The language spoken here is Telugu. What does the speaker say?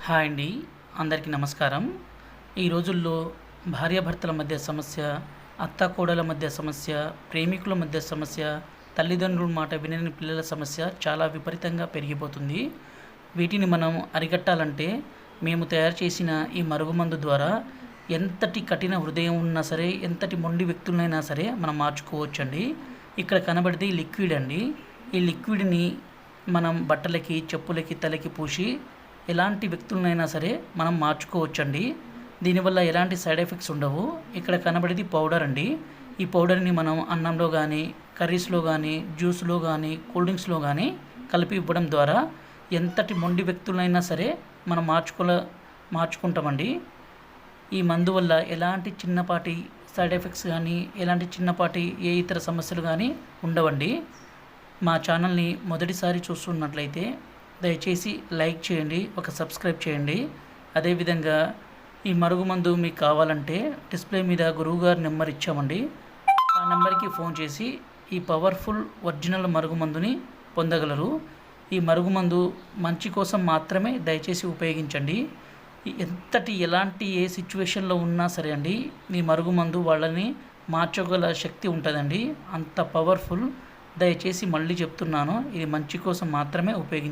హాయ్ అండి. అందరికీ నమస్కారం. ఈ రోజుల్లో భార్యాభర్తల మధ్య సమస్య, అత్తాకోడళ్ళ మధ్య సమస్య, ప్రేమికుల మధ్య సమస్య, తల్లిదండ్రుల మాట వినని పిల్లల సమస్య చాలా విపరీతంగా పెరిగిపోతుంది. వీటిని మనం అరికట్టాలంటే మేము తయారు చేసిన ఈ మరుగుమందు ద్వారా ఎంతటి కఠిన హృదయం ఉన్నా సరే, ఎంతటి మొండి వ్యక్తులనైనా సరే మనం మార్చుకోవచ్చండి. ఇక్కడ కనబడేది లిక్విడ్ అండి. ఈ లిక్విడ్‌ని మనం బట్టలకి, చెప్పులకి, తలకి పూసి ఎలాంటి వ్యక్తులనైనా సరే మనం మార్చుకోవచ్చండి. దీనివల్ల ఎలాంటి సైడ్ ఎఫెక్ట్స్ ఉండవు. ఇక్కడ కనబడేది పౌడర్ అండి. ఈ పౌడర్‌ని మనం అన్నంలో గానీ, కర్రీస్‌లో గానీ, జ్యూస్‌లో గానీ, కూల్ డ్రింక్స్‌లో గానీ కలిపి ఇవ్వడం ద్వారా ఎంతటి మొండి వ్యక్తులైనా సరే మనం మార్చుకుంటామండి. ఈ మందు వల్ల ఎలాంటి చిన్నపాటి సైడ్ ఎఫెక్ట్స్ గానీ, ఎలాంటి చిన్నపాటి ఏ ఇతర సమస్యలు గానీ ఉండవండి. మా ఛానల్‌ని మొదటిసారి చూస్తున్నట్లయితే దయచేసి లైక్ చేయండి, ఒక సబ్స్క్రైబ్ చేయండి. అదేవిధంగా ఈ మరుగుమందు మీకు కావాలంటే డిస్ప్లే మీద గురువుగారి నెంబర్ ఇచ్చామండి. ఆ నెంబర్కి ఫోన్ చేసి ఈ పవర్ఫుల్ ఒరిజినల్ మరుగుమందుని పొందగలరు. ఈ మరుగుమందు మంచి కోసం మాత్రమే దయచేసి ఉపయోగించండి. ఎలాంటి ఏ సిచ్యువేషన్లో ఉన్నా సరే అండి, మీ మరుగుమందు వాళ్ళని మార్చగల శక్తి ఉంటుందండి. అంత పవర్ఫుల్. దయచేసి మళ్ళీ చెప్తున్నాను, ఇది మంచి కోసం మాత్రమే ఉపయోగించండి.